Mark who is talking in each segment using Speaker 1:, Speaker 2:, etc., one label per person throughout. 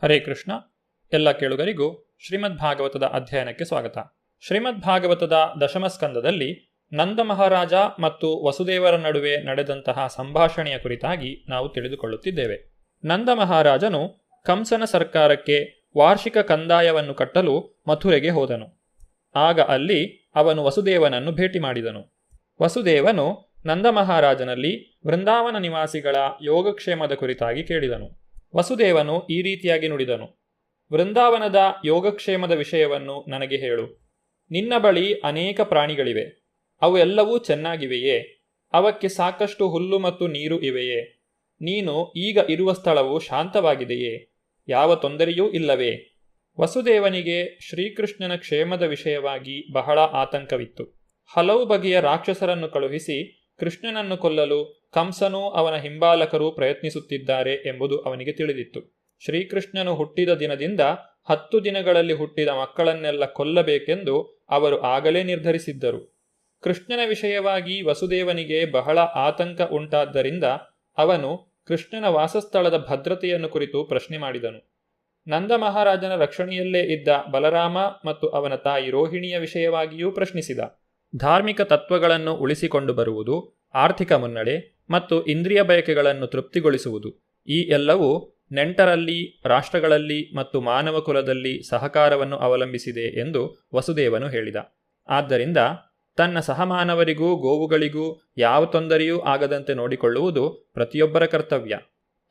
Speaker 1: ಹರೇ ಕೃಷ್ಣ. ಎಲ್ಲ ಕೇಳುಗರಿಗೂ ಶ್ರೀಮದ್ ಭಾಗವತದ ಅಧ್ಯಯನಕ್ಕೆ ಸ್ವಾಗತ. ಶ್ರೀಮದ್ ಭಾಗವತದ ದಶಮ ಸ್ಕಂದದಲ್ಲಿ ನಂದ ಮಹಾರಾಜ ಮತ್ತು ವಸುದೇವರ ನಡುವೆ ನಡೆದಂತಹ ಸಂಭಾಷಣೆಯ ಕುರಿತಾಗಿ ನಾವು ತಿಳಿದುಕೊಳ್ಳುತ್ತಿದ್ದೇವೆ. ನಂದ ಮಹಾರಾಜನು ಕಂಸನ ಸರ್ಕಾರಕ್ಕೆ ವಾರ್ಷಿಕ ಕಂದಾಯವನ್ನು ಕಟ್ಟಲು ಮಥುರೆಗೆ ಹೋದನು. ಆಗ ಅಲ್ಲಿ ಅವನು ವಸುದೇವನನ್ನು ಭೇಟಿ ಮಾಡಿದನು. ವಸುದೇವನು ನಂದ ಮಹಾರಾಜನಲ್ಲಿ ವೃಂದಾವನ ನಿವಾಸಿಗಳ ಯೋಗಕ್ಷೇಮದ ಕುರಿತಾಗಿ ಕೇಳಿದನು. ವಸುದೇವನು ಈ ರೀತಿಯಾಗಿ ನುಡಿದನು: ವೃಂದಾವನದ ಯೋಗಕ್ಷೇಮದ ವಿಷಯವನ್ನು ನನಗೆ ಹೇಳು. ನಿನ್ನ ಬಳಿ ಅನೇಕ ಪ್ರಾಣಿಗಳಿವೆ. ಅವು ಎಲ್ಲವೂ ಚೆನ್ನಾಗಿವೆಯೇ? ಅವಕ್ಕೆ ಸಾಕಷ್ಟು ಹುಲ್ಲು ಮತ್ತು ನೀರು ಇವೆಯೇ? ನೀನು ಈಗ ಇರುವ ಸ್ಥಳವು ಶಾಂತವಾಗಿದೆಯೇ? ಯಾವ ತೊಂದರೆಯೂ ಇಲ್ಲವೇ? ವಸುದೇವನಿಗೆ ಶ್ರೀಕೃಷ್ಣನ ಕ್ಷೇಮದ ವಿಷಯವಾಗಿ ಬಹಳ ಆತಂಕವಿತ್ತು. ಹಲವು ಬಗೆಯ ರಾಕ್ಷಸರನ್ನು ಕಳುಹಿಸಿ ಕೃಷ್ಣನನ್ನು ಕೊಲ್ಲಲು ಕಂಸನೂ ಅವನ ಹಿಂಬಾಲಕರು ಪ್ರಯತ್ನಿಸುತ್ತಿದ್ದಾರೆ ಎಂಬುದು ಅವನಿಗೆ ತಿಳಿದಿತ್ತು. ಶ್ರೀಕೃಷ್ಣನು ಹುಟ್ಟಿದ ದಿನದಿಂದ 10 ದಿನಗಳಲ್ಲಿ ಹುಟ್ಟಿದ ಮಕ್ಕಳನ್ನೆಲ್ಲ ಕೊಲ್ಲಬೇಕೆಂದು ಅವರು ಆಗಲೇ ನಿರ್ಧರಿಸಿದ್ದರು. ಕೃಷ್ಣನ ವಿಷಯವಾಗಿ ವಸುದೇವನಿಗೆ ಬಹಳ ಆತಂಕ ಉಂಟಾದ್ದರಿಂದ ಅವನು ಕೃಷ್ಣನ ವಾಸಸ್ಥಳದ ಭದ್ರತೆಯನ್ನು ಕುರಿತು ಪ್ರಶ್ನೆ ಮಾಡಿದನು. ನಂದ ಮಹಾರಾಜನ ರಕ್ಷಣೆಯಲ್ಲೇ ಇದ್ದ ಬಲರಾಮ ಮತ್ತು ಅವನ ತಾಯಿ ರೋಹಿಣಿಯ ವಿಷಯವಾಗಿಯೂ ಪ್ರಶ್ನಿಸಿದ. ಧಾರ್ಮಿಕ ತತ್ವಗಳನ್ನು ಉಳಿಸಿಕೊಂಡು ಬರುವುದು, ಆರ್ಥಿಕ ಮುನ್ನಡೆ ಮತ್ತು ಇಂದ್ರಿಯ ಬಯಕೆಗಳನ್ನು ತೃಪ್ತಿಗೊಳಿಸುವುದು, ಈ ಎಲ್ಲವೂ ನೆಂಟರಲ್ಲಿ, ರಾಷ್ಟ್ರಗಳಲ್ಲಿ ಮತ್ತು ಮಾನವ ಕುಲದಲ್ಲಿ ಸಹಕಾರವನ್ನು ಅವಲಂಬಿಸಿದೆ ಎಂದು ವಸುದೇವನು ಹೇಳಿದ. ಆದ್ದರಿಂದ ತನ್ನ ಸಹಮಾನವರಿಗೂ ಗೋವುಗಳಿಗೂ ಯಾವ ತೊಂದರೆಯೂ ಆಗದಂತೆ ನೋಡಿಕೊಳ್ಳುವುದು ಪ್ರತಿಯೊಬ್ಬರ ಕರ್ತವ್ಯ.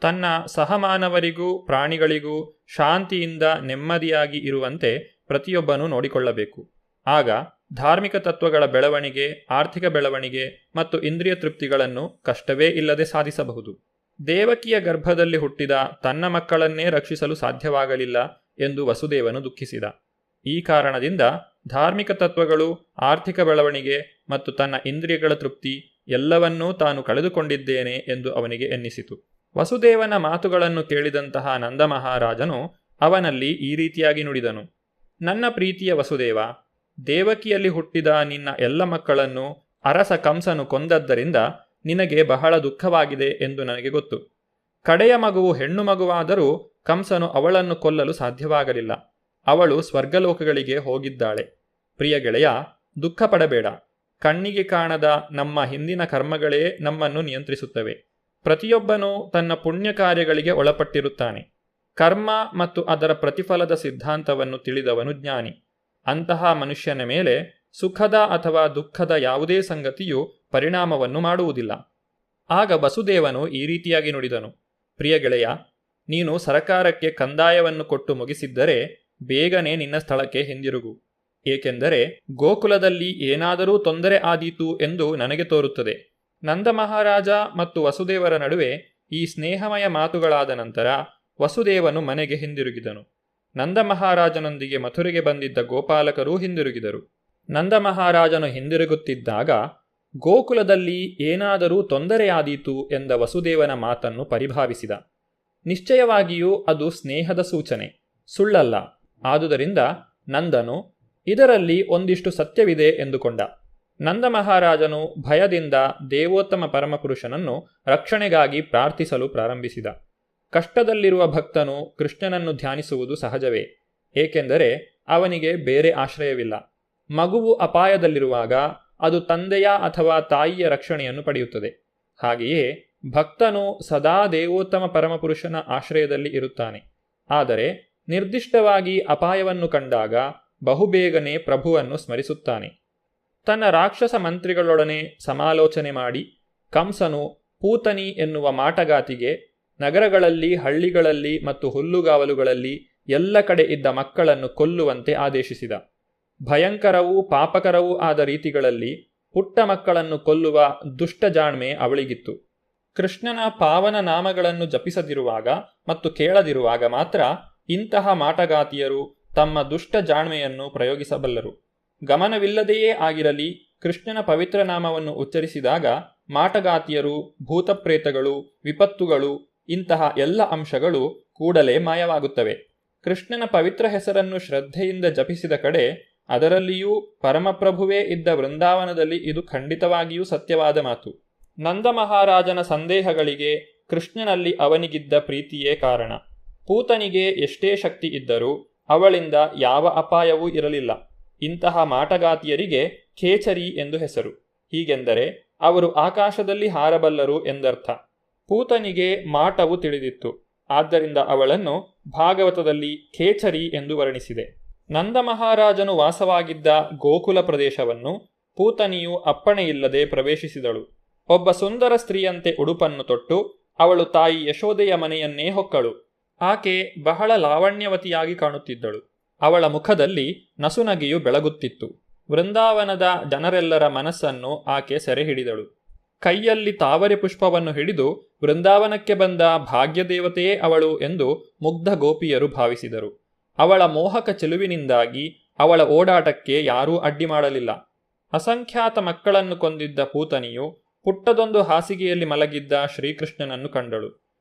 Speaker 1: ತನ್ನ ಸಹಮಾನವರಿಗೂ ಪ್ರಾಣಿಗಳಿಗೂ ಶಾಂತಿಯಿಂದ ನೆಮ್ಮದಿಯಾಗಿ ಇರುವಂತೆ ಪ್ರತಿಯೊಬ್ಬನೂ ನೋಡಿಕೊಳ್ಳಬೇಕು. ಆಗ ಧಾರ್ಮಿಕ ತತ್ವಗಳ ಬೆಳವಣಿಗೆ, ಆರ್ಥಿಕ ಬೆಳವಣಿಗೆ ಮತ್ತು ಇಂದ್ರಿಯ ತೃಪ್ತಿಗಳನ್ನು ಕಷ್ಟವೇ ಇಲ್ಲದೆ ಸಾಧಿಸಬಹುದು. ದೇವಕಿಯ ಗರ್ಭದಲ್ಲಿ ಹುಟ್ಟಿದ ತನ್ನ ಮಕ್ಕಳನ್ನೇ ರಕ್ಷಿಸಲು ಸಾಧ್ಯವಾಗಲಿಲ್ಲ ಎಂದು ವಸುದೇವನು ದುಃಖಿಸಿದ. ಈ ಕಾರಣದಿಂದ ಧಾರ್ಮಿಕ ತತ್ವಗಳು, ಆರ್ಥಿಕ ಬೆಳವಣಿಗೆ ಮತ್ತು ತನ್ನ ಇಂದ್ರಿಯಗಳ ತೃಪ್ತಿ ಎಲ್ಲವನ್ನೂ ತಾನು ಕಳೆದುಕೊಂಡಿದ್ದೇನೆ ಎಂದು ಅವನಿಗೆ ಎನ್ನಿಸಿತು. ವಸುದೇವನ ಮಾತುಗಳನ್ನು ಕೇಳಿದಂತಹ ನಂದ ಮಹಾರಾಜನು ಅವನಲ್ಲಿ ಈ ರೀತಿಯಾಗಿ ನುಡಿದನು: ನನ್ನ ಪ್ರೀತಿಯ ವಸುದೇವ, ದೇವಕಿಯಲ್ಲಿ ಹುಟ್ಟಿದ ನಿನ್ನ ಎಲ್ಲ ಮಕ್ಕಳನ್ನು ಅರಸ ಕಂಸನು ಕೊಂದದ್ದರಿಂದ ನಿನಗೆ ಬಹಳ ದುಃಖವಾಗಿದೆ ಎಂದು ನನಗೆ ಗೊತ್ತು. ಕಡೆಯ ಮಗುವು ಹೆಣ್ಣು ಮಗುವಾದರೂ ಕಂಸನು ಅವಳನ್ನು ಕೊಲ್ಲಲು ಸಾಧ್ಯವಾಗಲಿಲ್ಲ. ಅವಳು ಸ್ವರ್ಗಲೋಕಗಳಿಗೆ ಹೋಗಿದ್ದಾಳೆ. ಪ್ರಿಯ ಗೆಳೆಯ, ದುಃಖ ಪಡಬೇಡ. ಕಣ್ಣಿಗೆ ಕಾಣದ ನಮ್ಮ ಹಿಂದಿನ ಕರ್ಮಗಳೇ ನಮ್ಮನ್ನು ನಿಯಂತ್ರಿಸುತ್ತವೆ. ಪ್ರತಿಯೊಬ್ಬನೂ ತನ್ನ ಪುಣ್ಯ ಕಾರ್ಯಗಳಿಗೆ ಒಳಪಟ್ಟಿರುತ್ತಾನೆ. ಕರ್ಮ ಮತ್ತು ಅದರ ಪ್ರತಿಫಲದ ಸಿದ್ಧಾಂತವನ್ನು ತಿಳಿದವನು ಜ್ಞಾನಿ. ಅಂತಹ ಮನುಷ್ಯನ ಮೇಲೆ ಸುಖದ ಅಥವಾ ದುಃಖದ ಯಾವುದೇ ಸಂಗತಿಯು ಪರಿಣಾಮವನ್ನು ಮಾಡುವುದಿಲ್ಲ. ಆಗ ವಸುದೇವನು ಈ ರೀತಿಯಾಗಿ ನುಡಿದನು: ಪ್ರಿಯ ಗೆಳೆಯ, ನೀನು ಸರಕಾರಕ್ಕೆ ಕಂದಾಯವನ್ನು ಕೊಟ್ಟು ಮುಗಿಸಿದ್ದರೆ ಬೇಗನೆ ನಿನ್ನ ಸ್ಥಳಕ್ಕೆ ಹಿಂದಿರುಗು. ಏಕೆಂದರೆ ಗೋಕುಲದಲ್ಲಿ ಏನಾದರೂ ತೊಂದರೆ ಆದೀತು ಎಂದು ನನಗೆ ತೋರುತ್ತದೆ. ನಂದ ಮಹಾರಾಜ ಮತ್ತು ವಸುದೇವರ ನಡುವೆ ಈ ಸ್ನೇಹಮಯ ಮಾತುಗಳಾದ ನಂತರ ವಸುದೇವನು ಮನೆಗೆ ಹಿಂದಿರುಗಿದನು. ನಂದ ಮಹಾರಾಜನೊಂದಿಗೆ ಮಥುರೆಗೆ ಬಂದಿದ್ದ ಗೋಪಾಲಕರೂ ಹಿಂದಿರುಗಿದರು. ನಂದ ಮಹಾರಾಜನು ಹಿಂದಿರುಗುತ್ತಿದ್ದಾಗ ಗೋಕುಲದಲ್ಲಿ ಏನಾದರೂ ತೊಂದರೆಯಾದೀತು ಎಂದ ವಸುದೇವನ ಮಾತನ್ನು ಪರಿಭಾವಿಸಿದ. ನಿಶ್ಚಯವಾಗಿಯೂ ಅದು ಸ್ನೇಹದ ಸೂಚನೆ, ಸುಳ್ಳಲ್ಲ. ಆದುದರಿಂದ ನಂದನು ಇದರಲ್ಲಿ ಒಂದಿಷ್ಟು ಸತ್ಯವಿದೆ ಎಂದುಕೊಂಡ. ನಂದ ಮಹಾರಾಜನು ಭಯದಿಂದ ದೇವೋತ್ತಮ ಪರಮಪುರುಷನನ್ನು ರಕ್ಷಣೆಗಾಗಿ ಪ್ರಾರ್ಥಿಸಲು ಪ್ರಾರಂಭಿಸಿದ. ಕಷ್ಟದಲ್ಲಿರುವ ಭಕ್ತನು ಕೃಷ್ಣನನ್ನು ಧ್ಯಾನಿಸುವುದು ಸಹಜವೇ, ಏಕೆಂದರೆ ಅವನಿಗೆ ಬೇರೆ ಆಶ್ರಯವಿಲ್ಲ. ಮಗುವು ಅಪಾಯದಲ್ಲಿರುವಾಗ ಅದು ತಂದೆಯ ಅಥವಾ ತಾಯಿಯ ರಕ್ಷಣೆಯನ್ನು ಪಡೆಯುತ್ತದೆ. ಹಾಗೆಯೇ ಭಕ್ತನು ಸದಾ ದೇವೋತ್ತಮ ಪರಮಪುರುಷನ ಆಶ್ರಯದಲ್ಲಿ ಇರುತ್ತಾನೆ. ಆದರೆ ನಿರ್ದಿಷ್ಟವಾಗಿ ಅಪಾಯವನ್ನು ಕಂಡಾಗ ಬಹುಬೇಗನೆ ಪ್ರಭುವನ್ನು ಸ್ಮರಿಸುತ್ತಾನೆ. ತನ್ನ ರಾಕ್ಷಸ ಮಂತ್ರಿಗಳೊಡನೆ ಸಮಾಲೋಚನೆ ಮಾಡಿ ಕಂಸನು ಪೂತನಿ ಎನ್ನುವ ಮಾಟಗಾತಿಗೆ ನಗರಗಳಲ್ಲಿ, ಹಳ್ಳಿಗಳಲ್ಲಿ ಮತ್ತು ಹುಲ್ಲುಗಾವಲುಗಳಲ್ಲಿ ಎಲ್ಲ ಕಡೆ ಇದ್ದ ಮಕ್ಕಳನ್ನು ಕೊಲ್ಲುವಂತೆ ಆದೇಶಿಸಿದ. ಭಯಂಕರವೂ ಪಾಪಕರವೂ ಆದ ರೀತಿಗಳಲ್ಲಿ ಪುಟ್ಟ ಮಕ್ಕಳನ್ನು ಕೊಲ್ಲುವ ದುಷ್ಟ ಜಾಣ್ಮೆ ಅವಳಿಗಿತ್ತು. ಕೃಷ್ಣನ ಪಾವನ ನಾಮಗಳನ್ನು ಜಪಿಸದಿರುವಾಗ ಮತ್ತು ಕೇಳದಿರುವಾಗ ಮಾತ್ರ ಇಂತಹ ಮಾಟಗಾತಿಯರು ತಮ್ಮ ದುಷ್ಟ ಜಾಣ್ಮೆಯನ್ನು ಪ್ರಯೋಗಿಸಬಲ್ಲರು. ಗಮನವಿಲ್ಲದೆಯೇ ಆಗಿರಲಿ, ಕೃಷ್ಣನ ಪವಿತ್ರ ನಾಮವನ್ನು ಉಚ್ಚರಿಸಿದಾಗ ಮಾಟಗಾತಿಯರು, ಭೂತಪ್ರೇತಗಳು, ವಿಪತ್ತುಗಳು ಇಂತಹ ಎಲ್ಲ ಅಂಶಗಳು ಕೂಡಲೇ ಮಾಯವಾಗುತ್ತವೆ. ಕೃಷ್ಣನ ಪವಿತ್ರ ಹೆಸರನ್ನು ಶ್ರದ್ಧೆಯಿಂದ ಜಪಿಸಿದ ಕಡೆ, ಅದರಲ್ಲಿಯೂ ಪರಮಪ್ರಭುವೇ ಇದ್ದ ವೃಂದಾವನದಲ್ಲಿ ಇದು ಖಂಡಿತವಾಗಿಯೂ ಸತ್ಯವಾದ ಮಾತು. ನಂದ ಮಹಾರಾಜನ ಸಂದೇಹಗಳಿಗೆ ಕೃಷ್ಣನಲ್ಲಿ ಅವನಿಗಿದ್ದ ಪ್ರೀತಿಯೇ ಕಾರಣ. ಪೂತನಿಗೆ ಎಷ್ಟೇ ಶಕ್ತಿ ಇದ್ದರೂ ಅವಳಿಂದ ಯಾವ ಅಪಾಯವೂ ಇರಲಿಲ್ಲ. ಇಂತಹ ಮಾಟಗಾತಿಯರಿಗೆ ಖೇಚರಿ ಎಂದು ಹೆಸರು. ಹೀಗೆಂದರೆ ಅವರು ಆಕಾಶದಲ್ಲಿ ಹಾರಬಲ್ಲರು ಎಂದರ್ಥ. ಪೂತನಿಗೆ ಮಾಟವು ತಿಳಿದಿತ್ತು. ಆದ್ದರಿಂದ ಅವಳನ್ನು ಭಾಗವತದಲ್ಲಿ ಖೇಚರಿ ಎಂದು ವರ್ಣಿಸಿದೆ. ನಂದ ಮಹಾರಾಜನು ವಾಸವಾಗಿದ್ದ ಗೋಕುಲ ಪ್ರದೇಶವನ್ನು ಪೂತನಿಯು ಅಪ್ಪಣೆಯಿಲ್ಲದೆ ಪ್ರವೇಶಿಸಿದಳು. ಒಬ್ಬ ಸುಂದರ ಸ್ತ್ರೀಯಂತೆ ಉಡುಪನ್ನು ತೊಟ್ಟು ಅವಳು ತಾಯಿ ಯಶೋದೆಯ ಮನೆಯನ್ನೇ ಹೊಕ್ಕಳು. ಆಕೆ ಬಹಳ ಲಾವಣ್ಯವತಿಯಾಗಿ ಕಾಣುತ್ತಿದ್ದಳು. ಅವಳ ಮುಖದಲ್ಲಿ ನಸುನಗೆಯು ಬೆಳಗುತ್ತಿತ್ತು. ವೃಂದಾವನದ ಜನರೆಲ್ಲರ ಮನಸ್ಸನ್ನು ಆಕೆ ಸೆರೆ ಹಿಡಿದಳು. ಕೈಯಲ್ಲಿ ತಾವರೆ ಪುಷ್ಪವನ್ನು ಹಿಡಿದು ವೃಂದಾವನಕ್ಕೆ ಬಂದ ಭಾಗ್ಯದೇವತೆಯೇ ಅವಳು ಎಂದು ಮುಗ್ಧ ಗೋಪಿಯರು ಭಾವಿಸಿದರು. ಅವಳ ಮೋಹಕ ಚೆಲುವಿನಿಂದಾಗಿ ಅವಳ ಓಡಾಟಕ್ಕೆ ಯಾರೂ ಅಡ್ಡಿ ಮಾಡಲಿಲ್ಲ. ಅಸಂಖ್ಯಾತ ಮಕ್ಕಳನ್ನು ಕೊಂದಿದ್ದ ಪೂತನಿಯು ಪುಟ್ಟದೊಂದು ಹಾಸಿಗೆಯಲ್ಲಿ ಮಲಗಿದ್ದ ಶ್ರೀಕೃಷ್ಣನನ್ನು ಕಂಡಳು.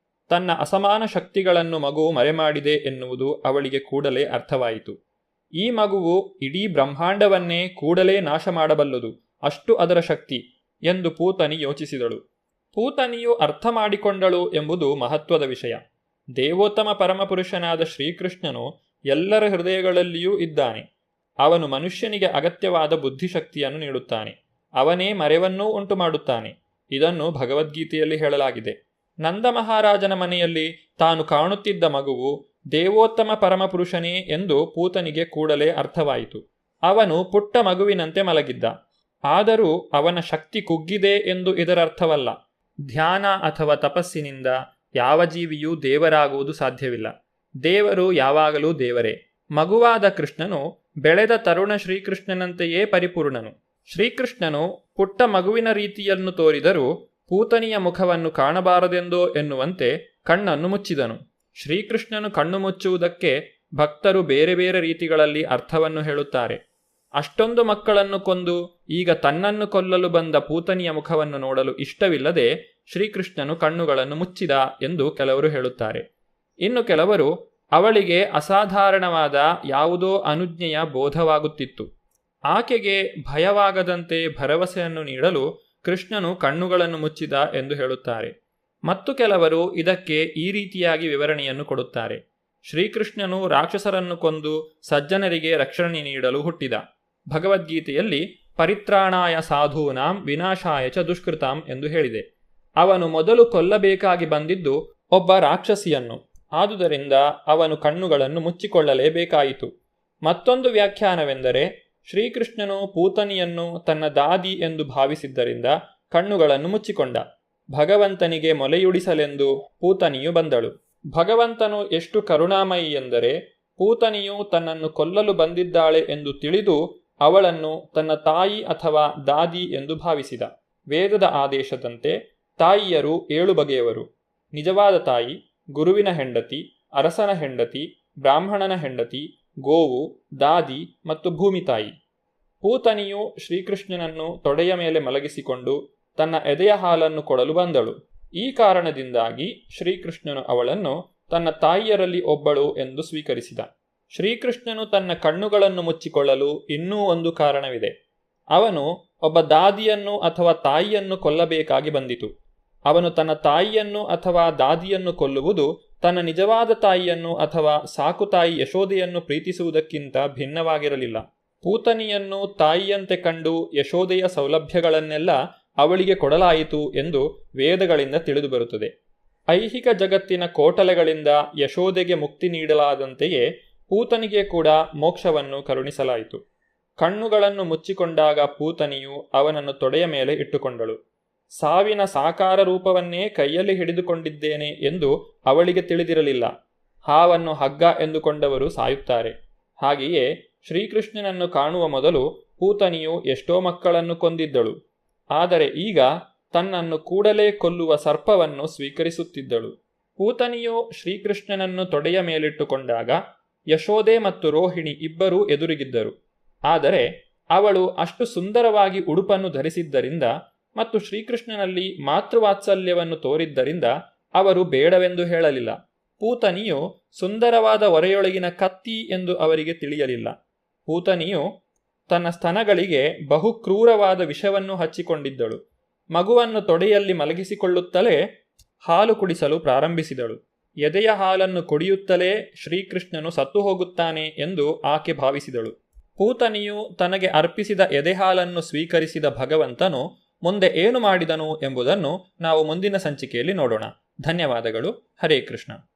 Speaker 1: ತನ್ನ ಅಸಮಾನ ಶಕ್ತಿಗಳನ್ನು ಮಗುವು ಮರೆಮಾಡಿದೆ ಎನ್ನುವುದು ಅವಳಿಗೆ ಕೂಡಲೇ ಅರ್ಥವಾಯಿತು. ಈ ಮಗುವು ಇಡೀ ಬ್ರಹ್ಮಾಂಡವನ್ನೇ ಕೂಡಲೇ ನಾಶ ಮಾಡಬಲ್ಲದು, ಅಷ್ಟು ಅದರ ಶಕ್ತಿ ಎಂದು ಪೂತನಿ ಯೋಚಿಸಿದಳು. ಪೂತನಿಯು ಅರ್ಥ ಮಾಡಿಕೊಂಡಳು ಎಂಬುದು ಮಹತ್ವದ ವಿಷಯ. ದೇವೋತ್ತಮ ಪರಮಪುರುಷನಾದ ಶ್ರೀಕೃಷ್ಣನು ಎಲ್ಲರ ಹೃದಯಗಳಲ್ಲಿಯೂ ಇದ್ದಾನೆ. ಅವನು ಮನುಷ್ಯನಿಗೆ ಅಗತ್ಯವಾದ ಬುದ್ಧಿಶಕ್ತಿಯನ್ನು ನೀಡುತ್ತಾನೆ. ಅವನೇ ಮರೆವನ್ನೂ ಉಂಟು ಮಾಡುತ್ತಾನೆ. ಇದನ್ನು ಭಗವದ್ಗೀತೆಯಲ್ಲಿ ಹೇಳಲಾಗಿದೆ. ನಂದ ಮಹಾರಾಜನ ಮನೆಯಲ್ಲಿ ತಾನು ಕಾಣುತ್ತಿದ್ದ ಮಗುವು ದೇವೋತ್ತಮ ಪರಮಪುರುಷನೇ ಎಂದು ಪೂತನಿಗೆ ಕೂಡಲೇ ಅರ್ಥವಾಯಿತು. ಅವನು ಪುಟ್ಟ ಮಗುವಿನಂತೆ ಮಲಗಿದ್ದ. ಆದರೂ ಅವನ ಶಕ್ತಿ ಕುಗ್ಗಿದೆ ಎಂದು ಇದರರ್ಥವಲ್ಲ. ಧ್ಯಾನ ಅಥವಾ ತಪಸ್ಸಿನಿಂದ ಯಾವ ಜೀವಿಯೂ ದೇವರಾಗುವುದು ಸಾಧ್ಯವಿಲ್ಲ. ದೇವರು ಯಾವಾಗಲೂ ದೇವರೇ. ಮಗುವಾದ ಕೃಷ್ಣನು ಬೆಳೆದ ತರುಣ ಶ್ರೀಕೃಷ್ಣನಂತೆಯೇ ಪರಿಪೂರ್ಣನು. ಶ್ರೀಕೃಷ್ಣನು ಪುಟ್ಟ ಮಗುವಿನ ರೀತಿಯನ್ನು ತೋರಿದರೂ ಪೂತನಿಯ ಮುಖವನ್ನು ಕಾಣಬಾರದೆಂದೋ ಎನ್ನುವಂತೆ ಕಣ್ಣನ್ನು ಮುಚ್ಚಿದನು. ಶ್ರೀಕೃಷ್ಣನು ಕಣ್ಣು ಮುಚ್ಚುವುದಕ್ಕೆ ಭಕ್ತರು ಬೇರೆ ಬೇರೆ ರೀತಿಗಳಲ್ಲಿ ಅರ್ಥವನ್ನು ಹೇಳುತ್ತಾರೆ. ಅಷ್ಟೊಂದು ಮಕ್ಕಳನ್ನು ಕೊಂದು ಈಗ ತನ್ನನ್ನು ಕೊಲ್ಲಲು ಬಂದ ಪೂತನಿಯ ಮುಖವನ್ನು ನೋಡಲು ಇಷ್ಟವಿಲ್ಲದೆ ಶ್ರೀಕೃಷ್ಣನು ಕಣ್ಣುಗಳನ್ನು ಮುಚ್ಚಿದ ಎಂದು ಕೆಲವರು ಹೇಳುತ್ತಾರೆ. ಇನ್ನು ಕೆಲವರು ಅವಳಿಗೆ ಅಸಾಧಾರಣವಾದ ಯಾವುದೋ ಅನುಜ್ಞೆಯ ಬೋಧವಾಗುತ್ತಿತ್ತು. ಆಕೆಗೆ ಭಯವಾಗದಂತೆ ಭರವಸೆಯನ್ನು ನೀಡಲು ಕೃಷ್ಣನು ಕಣ್ಣುಗಳನ್ನು ಮುಚ್ಚಿದ ಎಂದು ಹೇಳುತ್ತಾರೆ. ಮತ್ತು ಕೆಲವರು ಇದಕ್ಕೆ ಈ ರೀತಿಯಾಗಿ ವಿವರಣೆಯನ್ನು ಕೊಡುತ್ತಾರೆ. ಶ್ರೀಕೃಷ್ಣನು ರಾಕ್ಷಸರನ್ನು ಕೊಂದು ಸಜ್ಜನರಿಗೆ ರಕ್ಷಣೆ ನೀಡಲು ಹುಟ್ಟಿದ. ಭಗವದ್ಗೀತೆಯಲ್ಲಿ ಪರಿತ್ರಾಣಾಯ ಸಾಧೂನಾಂ ವಿನಾಶಾಯ ಚ ದುಷ್ಕೃತಾಂ ಎಂದು ಹೇಳಿದೆ. ಅವನು ಮೊದಲು ಕೊಲ್ಲಬೇಕಾಗಿ ಬಂದಿದ್ದು ಒಬ್ಬ ರಾಕ್ಷಸಿಯನ್ನು. ಆದುದರಿಂದ ಅವನು ಕಣ್ಣುಗಳನ್ನು ಮುಚ್ಚಿಕೊಳ್ಳಲೇಬೇಕಾಯಿತು. ಮತ್ತೊಂದು ವ್ಯಾಖ್ಯಾನವೆಂದರೆ ಶ್ರೀಕೃಷ್ಣನು ಪೂತನಿಯನ್ನು ತನ್ನ ದಾದಿ ಎಂದು ಭಾವಿಸಿದ್ದರಿಂದ ಕಣ್ಣುಗಳನ್ನು ಮುಚ್ಚಿಕೊಂಡ. ಭಗವಂತನಿಗೆ ಮೊಲೆಯುಡಿಸಲೆಂದು ಪೂತನಿಯು ಬಂದಳು. ಭಗವಂತನು ಎಷ್ಟು ಕರುಣಾಮಯಿ ಎಂದರೆ ಪೂತನಿಯು ತನ್ನನ್ನು ಕೊಲ್ಲಲು ಬಂದಿದ್ದಾಳೆ ಎಂದು ತಿಳಿದು ಅವಳನ್ನು ತನ್ನ ತಾಯಿ ಅಥವಾ ದಾದಿ ಎಂದು ಭಾವಿಸಿದ. ವೇದದ ಆದೇಶದಂತೆ ತಾಯಿಯರು 7 ಬಗೆಯವರು: ನಿಜವಾದ ತಾಯಿ, ಗುರುವಿನ ಹೆಂಡತಿ, ಅರಸನ ಹೆಂಡತಿ, ಬ್ರಾಹ್ಮಣನ ಹೆಂಡತಿ, ಗೋವು, ದಾದಿ ಮತ್ತು ಭೂಮಿ ತಾಯಿ. ಪೂತನಿಯು ಶ್ರೀಕೃಷ್ಣನನ್ನು ತೊಡೆಯ ಮೇಲೆ ಮಲಗಿಸಿಕೊಂಡು ತನ್ನ ಎದೆಯ ಹಾಲನ್ನು ಕೊಡಲು ಬಂದಳು. ಈ ಕಾರಣದಿಂದಾಗಿ ಶ್ರೀಕೃಷ್ಣನು ಅವಳನ್ನು ತನ್ನ ತಾಯಿಯರಲ್ಲಿ ಒಬ್ಬಳು ಎಂದು ಸ್ವೀಕರಿಸಿದ. ಶ್ರೀಕೃಷ್ಣನು ತನ್ನ ಕಣ್ಣುಗಳನ್ನು ಮುಚ್ಚಿಕೊಳ್ಳಲು ಇನ್ನೂ ಒಂದು ಕಾರಣವಿದೆ. ಅವನು ಒಬ್ಬ ದಾದಿಯನ್ನು ಅಥವಾ ತಾಯಿಯನ್ನು ಕೊಲ್ಲಬೇಕಾಗಿ ಬಂದಿತು. ಅವನು ತನ್ನ ತಾಯಿಯನ್ನು ಅಥವಾ ದಾದಿಯನ್ನು ಕೊಲ್ಲುವುದು ತನ್ನ ನಿಜವಾದ ತಾಯಿಯನ್ನು ಅಥವಾ ಸಾಕುತಾಯಿ ಯಶೋದೆಯನ್ನು ಪ್ರೀತಿಸುವುದಕ್ಕಿಂತ ಭಿನ್ನವಾಗಿರಲಿಲ್ಲ. ಪೂತನಿಯನ್ನು ತಾಯಿಯಂತೆ ಕಂಡು ಯಶೋದೆಯ ಸೌಲಭ್ಯಗಳನ್ನೆಲ್ಲ ಅವಳಿಗೆ ಕೊಡಲಾಯಿತು ಎಂದು ವೇದಗಳಿಂದ ತಿಳಿದುಬರುತ್ತದೆ. ಐಹಿಕ ಜಗತ್ತಿನ ಕೋಟಲೆಗಳಿಂದ ಯಶೋದೆಗೆ ಮುಕ್ತಿ ನೀಡಲಾದಂತೆಯೇ ಪೂತನಿಗೆ ಕೂಡ ಮೋಕ್ಷವನ್ನು ಕರುಣಿಸಲಾಯಿತು. ಕಣ್ಣುಗಳನ್ನು ಮುಚ್ಚಿಕೊಂಡಾಗ ಪೂತನಿಯು ಅವನನ್ನು ತೊಡೆಯ ಮೇಲೆ ಇಟ್ಟುಕೊಂಡಳು. ಸಾವಿನ ಸಾಕಾರ ರೂಪವನ್ನೇ ಕೈಯಲ್ಲಿ ಹಿಡಿದುಕೊಂಡಿದ್ದೇನೆ ಎಂದು ಅವಳಿಗೆ ತಿಳಿದಿರಲಿಲ್ಲ. ಹಾವನ್ನು ಹಗ್ಗ ಎಂದುಕೊಂಡವರು ಸಾಯುತ್ತಾರೆ. ಹಾಗೆಯೇ ಶ್ರೀಕೃಷ್ಣನನ್ನು ಕಾಣುವ ಮೊದಲು ಪೂತನಿಯು ಎಷ್ಟೋ ಮಕ್ಕಳನ್ನು ಕೊಂದಿದ್ದಳು. ಆದರೆ ಈಗ ತನ್ನನ್ನು ಕೂಡಲೇ ಕೊಲ್ಲುವ ಸರ್ಪವನ್ನು ಸ್ವೀಕರಿಸುತ್ತಿದ್ದಳು. ಪೂತನಿಯು ಶ್ರೀಕೃಷ್ಣನನ್ನು ತೊಡೆಯ ಮೇಲಿಟ್ಟುಕೊಂಡಾಗ ಯಶೋದೆ ಮತ್ತು ರೋಹಿಣಿ ಇಬ್ಬರೂ ಎದುರಿಗಿದ್ದರು. ಆದರೆ ಅವಳು ಅಷ್ಟು ಸುಂದರವಾಗಿ ಉಡುಪನ್ನು ಧರಿಸಿದ್ದರಿಂದ ಮತ್ತು ಶ್ರೀಕೃಷ್ಣನಲ್ಲಿ ಮಾತೃವಾತ್ಸಲ್ಯವನ್ನು ತೋರಿದ್ದರಿಂದ ಅವರು ಬೇಡವೆಂದು ಹೇಳಲಿಲ್ಲ. ಪೂತನಿಯು ಸುಂದರವಾದ ಒರೆಯೊಳಗಿನ ಕತ್ತಿ ಎಂದು ಅವರಿಗೆ ತಿಳಿಯಲಿಲ್ಲ. ಪೂತನಿಯು ತನ್ನ ಸ್ತನಗಳಿಗೆ ಬಹು ಕ್ರೂರವಾದ ವಿಷವನ್ನು ಹಚ್ಚಿಕೊಂಡಿದ್ದಳು. ಮಗುವನ್ನು ತೊಡೆಯಲ್ಲಿ ಮಲಗಿಸಿಕೊಳ್ಳುತ್ತಲೇ ಹಾಲು ಕುಡಿಸಲು ಪ್ರಾರಂಭಿಸಿದಳು. ಎದೆಯ ಹಾಲನ್ನು ಕುಡಿಯುತ್ತಲೇ ಶ್ರೀಕೃಷ್ಣನು ಸತ್ತು ಹೋಗುತ್ತಾನೆ ಎಂದು ಆಕೆ ಭಾವಿಸಿದಳು. ಪೂತನಿಯು ತನಗೆ ಅರ್ಪಿಸಿದ ಎದೆಹಾಲನ್ನು ಸ್ವೀಕರಿಸಿದ ಭಗವಂತನು ಮುಂದೆ ಏನು ಮಾಡಿದನು ಎಂಬುದನ್ನು ನಾವು ಮುಂದಿನ ಸಂಚಿಕೆಯಲ್ಲಿ ನೋಡೋಣ. ಧನ್ಯವಾದಗಳು. ಹರೇ ಕೃಷ್ಣ.